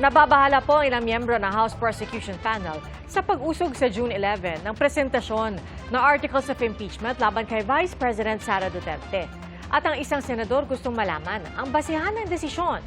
Nababahala po ang ilang miyembro ng House Prosecution Panel sa pag-usog sa June 11 ng presentasyon ng Articles of Impeachment laban kay Vice President Sara Duterte. At ang isang senador gustong malaman ang basehan ng desisyon.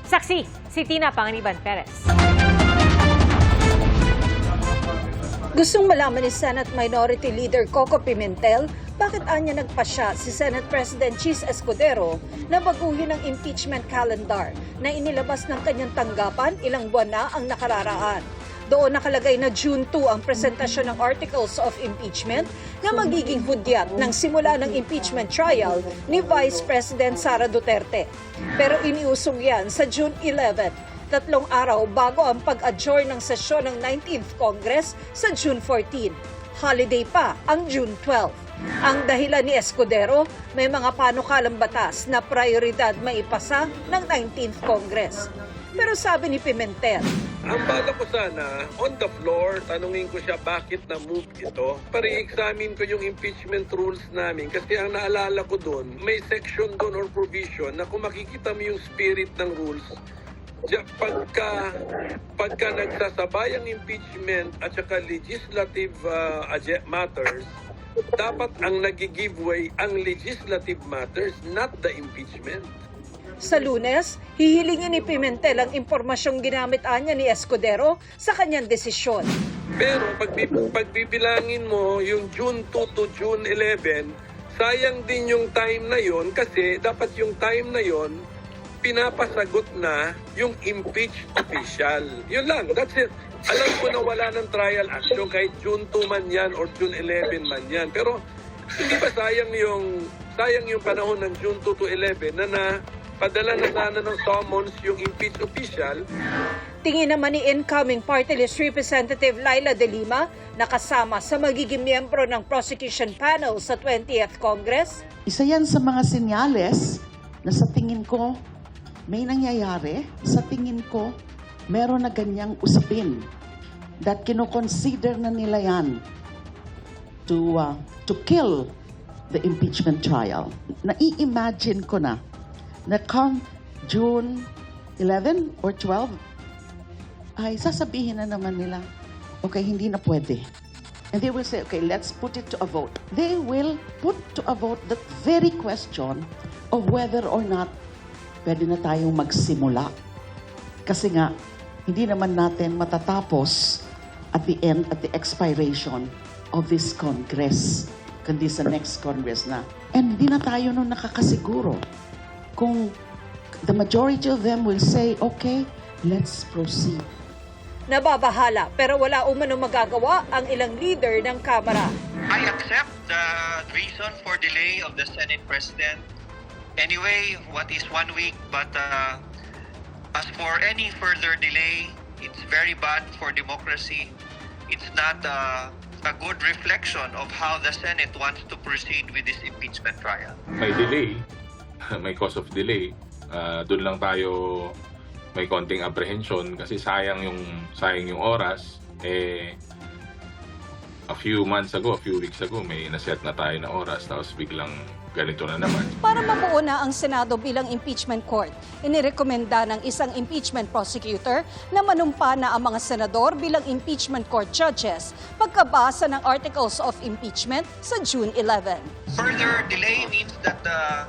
Saksi, si Tina Panganiban Perez. Gustong malaman ni Senate Minority Leader Coco Pimentel bakit anya nagpasya si Senate President Chis Escudero na baguhin ang impeachment calendar na inilabas ng kanyang tanggapan ilang buwan na ang nakararaan. Doon nakalagay na June 2 ang presentasyon ng Articles of Impeachment na magiging hudyat ng simula ng impeachment trial ni Vice President Sara Duterte. Pero iniusog yan sa June 11. 3 araw bago ang pag-adjourn ng sesyon ng 19th Congress sa June 14. Holiday pa ang June 12. Ang dahilan ni Escudero, may mga panukalang batas na prioridad maipasa ng 19th Congress. Pero sabi ni Pimentel, ang bala ko sana, on the floor, tanungin ko siya bakit na-move ito. Pare-examine ko yung impeachment rules namin kasi ang naalala ko doon, may section doon or provision na kung makikita mo yung spirit ng rules, pagka nagsasabay ang impeachment at saka legislative matters, dapat ang nag-give way ang legislative matters, not the impeachment. sa Lunes, hihilingin ni Pimentel ang impormasyong ginamit anya ni Escudero sa kanyang desisyon. Pero pagbibilangin mo yung June 2 to June 11, sayang din yung time na yon kasi dapat yung time na yon pinapasagot na yung impeached official. Yun lang, that's it. Alam ko na wala ng trial action kahit June 2 man yan or June 11 man yan. Pero hindi ba sayang yung panahon ng June 2 to 11 na padala na sana ng summons yung impeached official. Tingin naman ni incoming party list Representative Laila De Lima na kasama sa magiging miyembro ng prosecution panel sa 20th Congress. Isa yan sa mga senyales na sa tingin ko may nangyayari, sa tingin ko meron na ganyang usapin that kino-consider na nila yan to kill the impeachment trial. Nai-imagine ko na come June 11 or 12, ay sasabihin na naman nila, okay, hindi na pwede. And they will say, okay, let's put it to a vote. They will put to a vote that very question of whether or not pwede na tayong magsimula. Kasi nga, hindi naman natin matatapos at the end, at the expiration of this Congress, kundi sa next Congress na. And hindi na tayo nung nakakasiguro kung the majority of them will say, okay, let's proceed. Nababahala pero wala umano magagawa ang ilang leader ng Kamara. I accept the reason for delay of the Senate President. Anyway, what is 1 week? But as for any further delay, it's very bad for democracy. It's not a good reflection of how the Senate wants to proceed with this impeachment trial. May delay, may cause of delay. Doon lang tayo may konting apprehension kasi sayang yung oras. A few months ago, a few weeks ago, may naset na tayo na oras tapos biglang ganito na naman. Para mabuo na ang Senado bilang impeachment court, inirekomenda ng isang impeachment prosecutor na manumpa na ang mga senador bilang impeachment court judges pagkabasa ng Articles of Impeachment sa June 11. Further delay means that the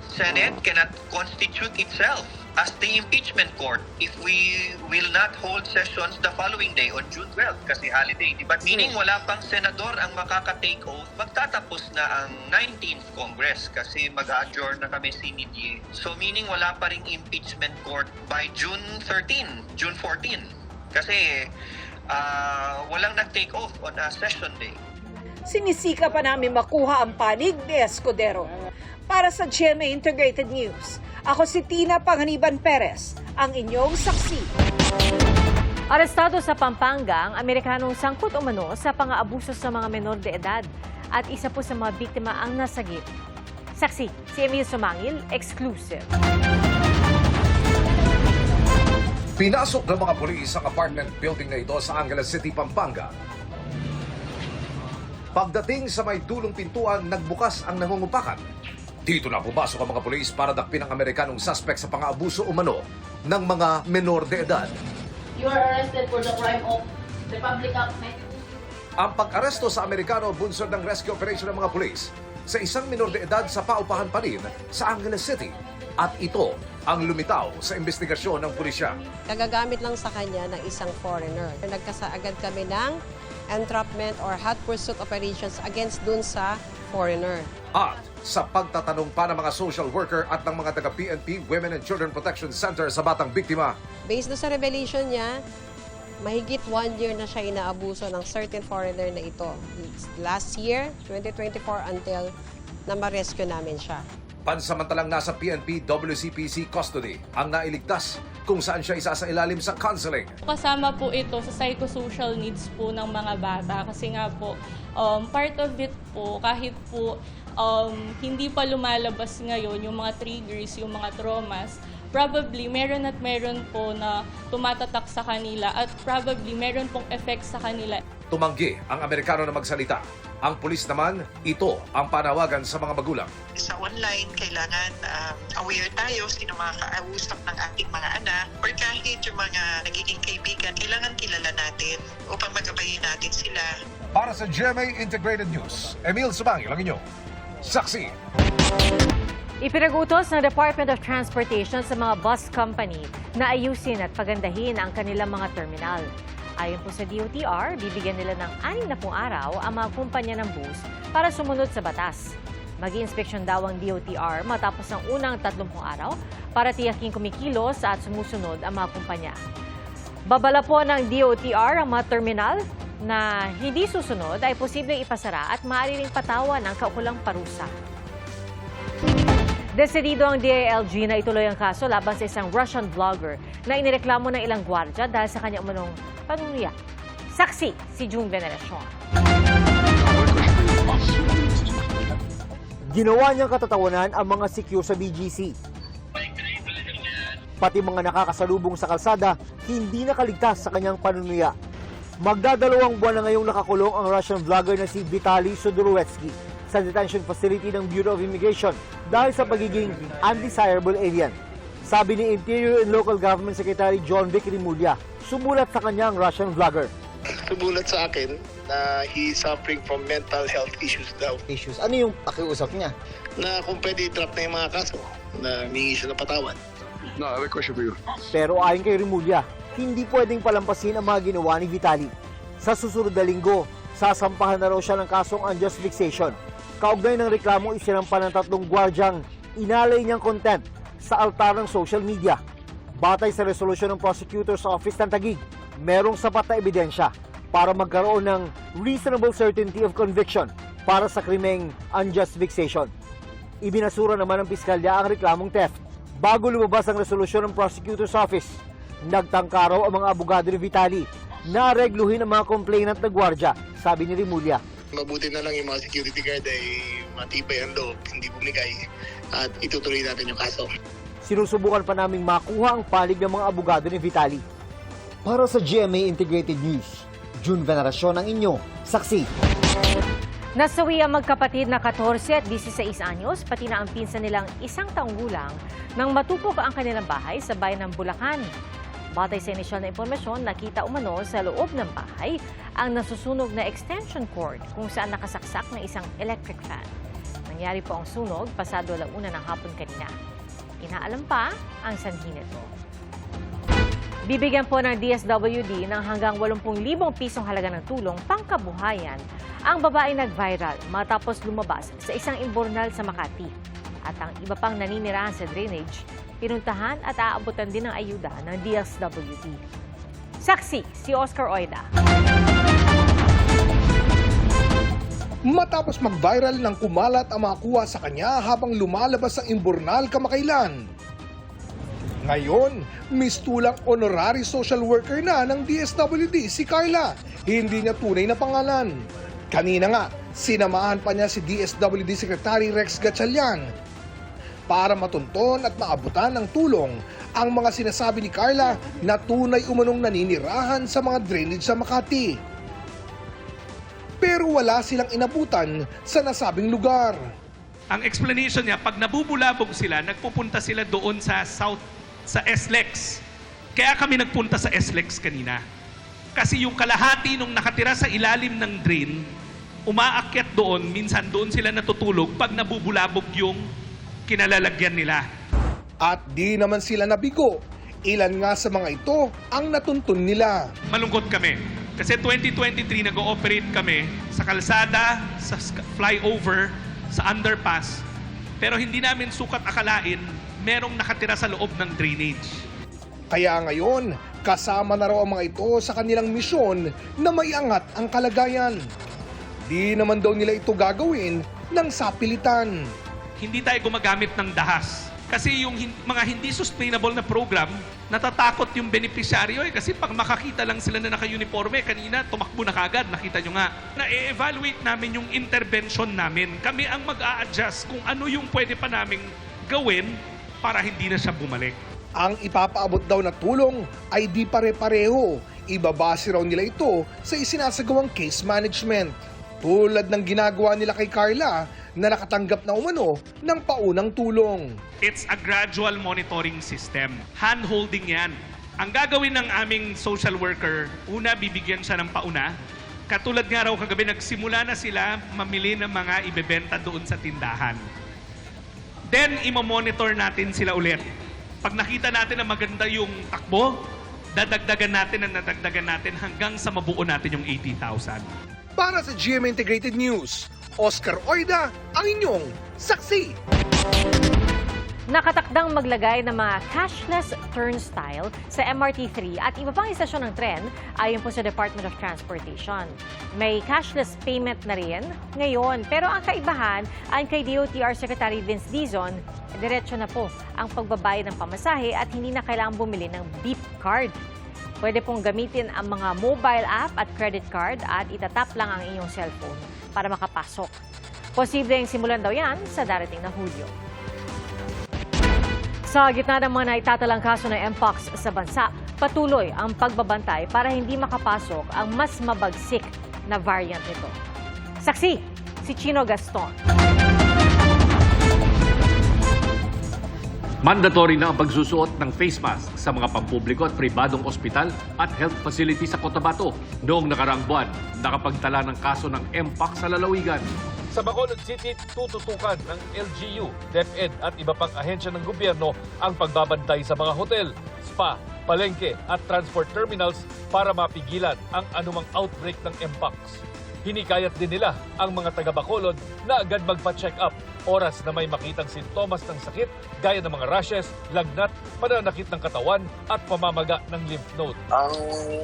Senate cannot constitute itself as the impeachment court if we will not hold sessions the following day on June 12 kasi holiday, di ba? Meaning wala pang senador ang makaka-take oath, magtatapos na ang 19th Congress kasi mag-adjourn na kami sinidye. So meaning wala pa ring impeachment court by June 13, June 14 kasi walang nag-take oath on a session day. Sinisika pa namin makuha ang panig ni Escudero. Para sa GMA Integrated News, ako si Tina Panganiban Perez, ang inyong saksi. Arestado sa Pampanga ang Amerikanong sangkot umano sa pang-aabuso sa mga menor de edad at isa po sa mga biktima ang nasagip. Saksi, si Emil Sumangil, exclusive. Pinasok ng mga pulis ang apartment building na ito sa Angeles City, Pampanga. Pagdating sa may dulong pintuan, nagbukas ang nangungupakan. Dito na pumasok ang mga pulis para dakpin ang Amerikanong suspect sa pang-aabuso umano ng mga menor de edad. You are arrested for the crime of Republic Act 92. Ang pag-aresto sa Amerikano bunsod ng rescue operation ng mga pulis sa isang menor de edad sa paupahan pa rin sa Angeles City. At ito ang lumitaw sa investigasyon ng pulisya. Nagagamit lang sa kanya ng isang foreigner. Nagkasaagad kami ng entrapment or hot pursuit operations against dun sa foreigner. At sa pagtatanong pa ng mga social worker at ng mga taga-PNP Women and Children Protection Center sa batang biktima, Based doon sa revelation niya, mahigit 1 year na siya inaabuso ng certain foreigner na ito. Last year, 2024, until na ma-rescue namin siya. pansamantalang nasa PNP WCPC custody ang nailigtas kung saan siya isa sa ilalim sa counseling. Kasama po ito sa psychosocial needs po ng mga bata kasi nga po part of it po kahit po hindi pa lumalabas ngayon yung mga triggers, yung mga traumas, probably meron at meron po na tumatatak sa kanila at probably meron pong effect sa kanila. Tumanggi ang Amerikano na magsalita. Ang pulis naman, ito ang panawagan sa mga magulang. Sa online, kailangan aware tayo sino mga kausap ng ating mga anak or kahit yung mga nagiging kaibigan, kailangan kilala natin upang magabayin natin sila. Para sa GMA Integrated News, Emil Subangil ang inyo. Saksi. Ipinag-utos ng Department of Transportation sa mga bus company na ayusin at pagandahin ang kanilang mga terminal. Ayon po sa DOTR, bibigyan nila ng 60 araw ang mga kumpanya ng bus para sumunod sa batas. Mag-i-inspeksyon daw ang DOTR matapos ang unang 30 araw para tiyaking kumikilos at sumusunod ang mga kumpanya. Babala po ng DOTR ang mga terminal na hindi susunod ay posibleng ipasara at maaari ring patawan ng kaukulang parusa. Desidido ang DILG na ituloy ang kaso laban sa isang Russian vlogger na inireklamo ng ilang gwardya dahil sa kanya umunong panunuya. Saksi si June Veneracion. Ginawa niyang katatawanan ang mga secure sa BGC. Pati mga nakakasalubong sa kalsada, hindi nakaligtas sa kanyang panunuya. Magdadalawang buwan na ngayong nakakulong ang Russian vlogger na si Vitaly Sudorowetsky sa detention facility ng Bureau of Immigration dahil sa pagiging undesirable alien. Sabi ni Interior and Local Government Secretary John Vic Rimulya, sumulat sa kanya ang Russian vlogger. Sumulat sa akin na he is suffering from mental health issues daw. Issues. Ano yung pakiusap niya? Na kung pwede i-drop na yung mga kaso, na humingi siya ng patawad. No, I have a question for you. Pero ayon kay Rimulya, hindi pwedeng palampasin ang mga ginawa ni Vitaly. Sa susunod na linggo, sasampahan na raw siya ng kasong unjust vexation. Kaugnay ng reklamo, isinampa ng 3 gwardyang inalay niyang content sa altar ng social media. Batay sa resolusyon ng Prosecutor's Office ng Taguig, merong sapat na ebidensya para magkaroon ng reasonable certainty of conviction para sa krimeng unjust vexation. Ibinasura naman ng piskalya ang reklamong theft. Bago lumabas ang resolusyon ng Prosecutor's Office, nagtangka raw ang mga abogado ni Vitaly na aregluhin ang mga complainant na gwardya, sabi ni Rimulya. Mabuti na lang yung mga security guard ay matibay ang loob, hindi bumigay, at itutuloy natin yung kaso. Sinusubukan pa naming makuha ang panig ng mga abogado ni Vitaly. Para sa GMA Integrated News, June Veneracion ang inyo, saksi. Nasawi ang magkapatid na 14 at 16 anyos, pati na ang pinsan nilang 1 taong gulang nang matupok ang kanilang bahay sa bayan ng Bulacan. Batay sa inisyal na impormasyon, nakita umano sa loob ng bahay ang nasusunog na extension cord kung saan nakasaksak ng isang electric fan. Nangyari po ang sunog pasado 1:00 ng hapon kanina. Inaalam pa ang sanhi nito. Bibigyan po ng DSWD ng hanggang 80,000 pisong halaga ng tulong pangkabuhayan ang babae nag-viral matapos lumabas sa isang imbornal sa Makati. At ang iba pang naninirahan sa drainage, pinuntahan at aabutan din ng ayuda ng DSWD. Saksi si Oscar Oida. Matapos mag-viral ng kumalat ang mga kuha sa kanya habang lumalabas sa imbornal kamakailan. Ngayon, mistulang honorary social worker na ng DSWD si Carla. Hindi niya tunay na pangalan. Kanina nga, sinamahan pa niya si DSWD Secretary Rex Gatchalian para matunton at maabutan ng tulong ang mga sinasabi ni Carla na tunay umanong naninirahan sa mga drainage sa Makati. Pero wala silang inabutan sa nasabing lugar. Ang explanation niya, pag nabubulabog sila, nagpupunta sila doon sa SLEX. Kaya kami nagpunta sa SLEX kanina. Kasi yung kalahati nung nakatira sa ilalim ng drain, umaakyat doon, minsan doon sila natutulog pag nabubulabog yung kinalalagyan nila. At di naman sila nabigo. Ilan nga sa mga ito ang natuntun nila. Malungkot kami. Kasi 2023 nag-ooperate kami sa kalsada, sa flyover, sa underpass. Pero hindi namin sukat akalain merong nakatira sa loob ng drainage. Kaya ngayon, kasama na raw ang mga ito sa kanilang misyon na maiangat ang kalagayan. Di naman daw nila ito gagawin ng sapilitan. Hindi tayo gumagamit ng dahas. Kasi yung mga hindi sustainable na program, natatakot yung beneficiaryo kasi pag makakita lang sila na naka-uniforme, kanina tumakbo na kagad, nakita nyo nga. Na-evaluate namin yung intervention namin. Kami ang mag-a-adjust kung ano yung pwede pa naming gawin para hindi na siya bumalik. Ang ipapaabot daw na tulong ay di pare-pareho. Ibabase raw nila ito sa isinasagawang case management. Tulad ng ginagawa nila kay Carla na nakatanggap na umano ng paunang tulong. It's a gradual monitoring system. Hand-holding yan. Ang gagawin ng aming social worker, una bibigyan siya ng pauna. Katulad nga raw kagabi, nagsimula na sila mamili ng mga ibebenta doon sa tindahan. Then, imamonitor natin sila ulit. Pag nakita natin na maganda yung takbo, dadagdagan natin hanggang sa mabuo natin yung 80,000. Para sa GMA Integrated News, Oscar Oida, ang inyong saksi. Nakatakdang maglagay ng mga cashless turnstile sa MRT3 at iba pang istasyon ng tren ayon po sa Department of Transportation. May cashless payment na rin ngayon, pero ang kaibahan ayon kay DOTR Secretary Vince Dizon, diretso na po ang pagbabayad ng pamasahe at hindi na kailangang bumili ng beep card. Pwede pong gamitin ang mga mobile app at credit card at itatap lang ang inyong cellphone para makapasok. Posibleng simulan daw yan sa darating na Hulyo. Sa gitna ng mga naitatalang kaso ng Mpox sa bansa, patuloy ang pagbabantay para hindi makapasok ang mas mabagsik na variant nito. Saksi, si Chino Gaston. Mandatory na ang pagsusuot ng face mask sa mga pampubliko at pribadong ospital at health facility sa Cotabato. Noong nakaraang buwan, nakapagtala ng kaso ng Mpox sa lalawigan. Sa Bacolod City, tututukan ng LGU, DepEd at iba pang ahensya ng gobyerno ang pagbabantay sa mga hotel, spa, palengke at transport terminals para mapigilan ang anumang outbreak ng Mpox. Hinikayat din nila ang mga taga-Bacolod na agad magpa-check up oras na may makitang sintomas ng sakit gaya ng mga rashes, lagnat, pananakit ng katawan at pamamaga ng lymph node. Ang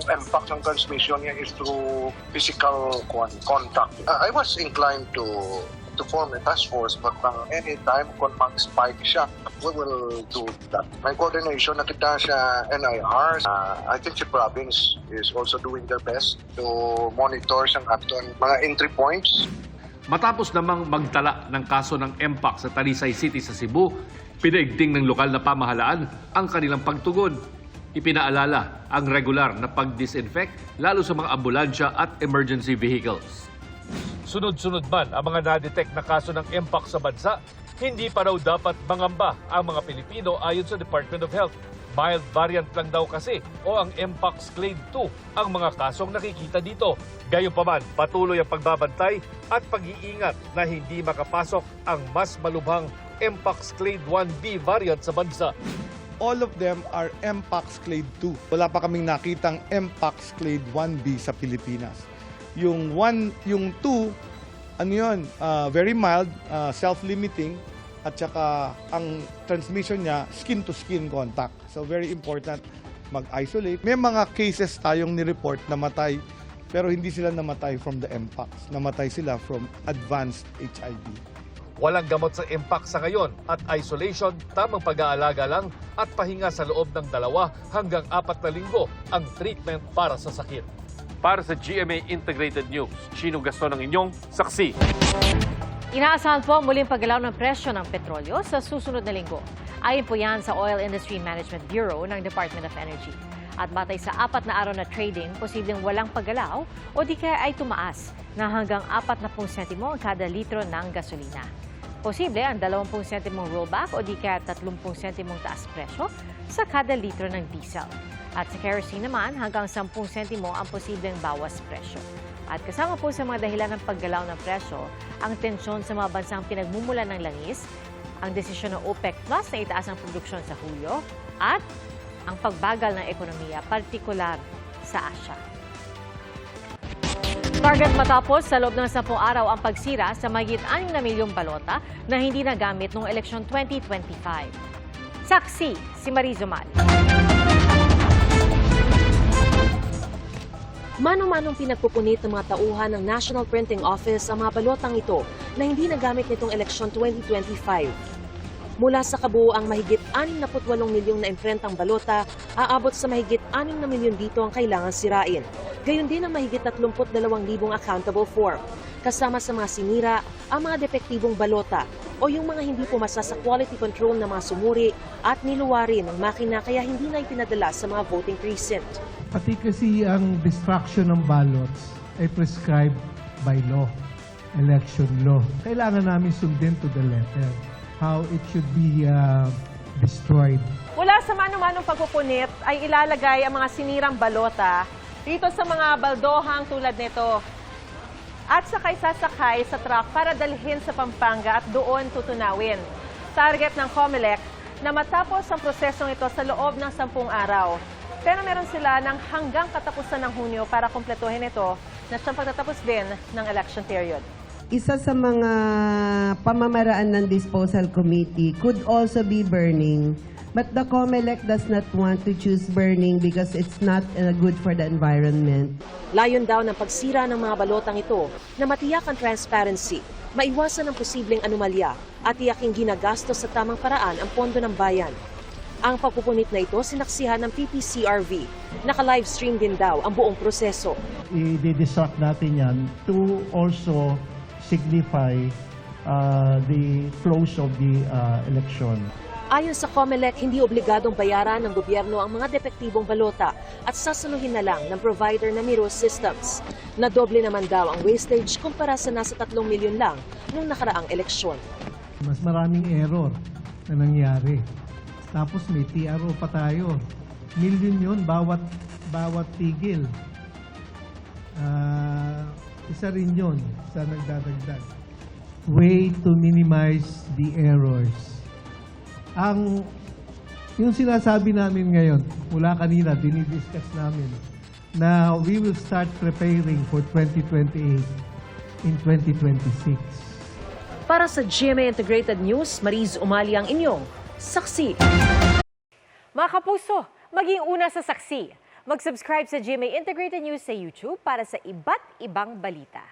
impact ng transmission niya is through physical contact. I was inclined to form a task force but anytime kung mag-spike siya, we will do that. May coordination na kita sa NIR. I think the province is also doing their best to monitor ang aton mga entry points. Matapos namang magtala ng kaso ng Mpox sa Talisay City sa Cebu, pinaigting ng lokal na pamahalaan ang kanilang pagtugon. Ipinaalala ang regular na pag-disinfect lalo sa mga ambulansya at emergency vehicles. Sunod-sunod man ang mga na-detect na kaso ng Mpox sa bansa, hindi pa raw dapat mangamba ang mga Pilipino ayon sa Department of Health. Mild variant lang daw kasi o ang Mpox Clade 2 ang mga kasong nakikita dito. Gayunpaman, patuloy ang pagbabantay at pag-iingat na hindi makapasok ang mas malubhang Mpox Clade 1B variant sa bansa. All of them are Mpox Clade 2. Wala pa kaming nakitang Mpox Clade 1B sa Pilipinas. Yung 2, ano yun, very mild, self-limiting, at saka ang transmission niya, skin-to-skin contact. So very important mag-isolate. May mga cases tayong nireport na matay, pero hindi sila namatay from the Mpox. Namatay sila from advanced HIV. Walang gamot sa Mpox sa ngayon at isolation, tamang pag-aalaga lang at pahinga sa loob ng 2 hanggang 4 na linggo ang treatment para sa sakit. Para sa GMA Integrated News, Chino Gaston ang inyong saksi. Inaasahan po ang muling paggalaw ng presyo ng petrolyo sa susunod na linggo. Ayon po yan sa Oil Industry Management Bureau ng Department of Energy. At batay sa 4 na araw na trading, posibleng walang paggalaw o di kaya ay tumaas na hanggang 40 sentimo ang kada litro ng gasolina. Posible ang 20 sentimong rollback o di kaya 30 sentimong taas presyo sa kada litro ng diesel. At sa kerosene naman, hanggang 10 sentimo ang posibleng bawas presyo. At kasama po sa mga dahilan ng paggalaw ng presyo, ang tensyon sa mga bansang pinagmumulan ng langis, ang desisyon ng OPEC Plus na itaas ang produksyon sa Hulyo, at ang pagbagal ng ekonomiya, partikular sa Asia. Target matapos sa loob ng 10 araw ang pagsira sa mahigit 6 na milyong balota na hindi nagamit noong eleksyon 2025. Saksi si Mariz Umal. Mano-manong pinagpupunit ng mga tauhan ng National Printing Office ang mga balotang ito na hindi nagamit nitong eleksyon 2025. Mula sa kabuuang mahigit 68 milyong na imprentang balota, aabot sa mahigit 6 na milyon dito ang kailangan sirain. Gayon din ang mahigit 32,000 accountable form. Kasama sa mga sinira, ang mga depektibong balota o yung mga hindi pumasa sa quality control na mga sumuri at niluwari ng makina kaya hindi na ipinadala sa mga voting precinct. Pati kasi ang destruction ng ballots ay prescribed by law, election law. Kailangan namin sundin to the letter how it should be destroyed. Mula sa mano-manong pagpupunit ay ilalagay ang mga sinirang balota dito sa mga baldohang tulad nito at sakay-sasakay sa truck para dalhin sa Pampanga at doon tutunawin. Target ng COMELEC na matapos ang prosesong ito sa loob ng 10 araw. Pero meron sila ng hanggang katapusan ng Hunyo para kumpletuhin ito na siyang pagtatapos din ng election period. Isa sa mga pamamaraan ng disposal committee could also be burning. But the COMELEC does not want to choose burning because it's not good for the environment. Layon daw ng pagsira ng mga balotang ito na matiyak ang transparency, maiwasan ang posibleng anomalya at tiyaking ginagastos sa tamang paraan ang pondo ng bayan. Ang pagpupunit na ito sinaksihan ng PPCRV. Naka-livestream din daw ang buong proseso. I-destruct natin yan to also signify the close of the election. Ayon sa COMELEC, hindi obligadong bayaran ng gobyerno ang mga depektibong balota at sasaluhin na lang ng provider na Miro Systems. Nadoble naman daw ang wastage kumpara sa nasa 3 milyon lang nung nakaraang eleksyon. Mas maraming error na nangyari. Tapos may TRO pa tayo. Milyon yun bawat tigil. Isa rin yun sa nagdadagdag. Way to minimize the errors. Yung sinasabi namin ngayon, mula kanina, dinidiscuss namin, na we will start preparing for 2028 in 2026. Para sa GMA Integrated News, Mariz Umali ang inyong saksi. Mga kapuso, maging una sa saksi. Mag-subscribe sa GMA Integrated News sa YouTube para sa iba't ibang balita.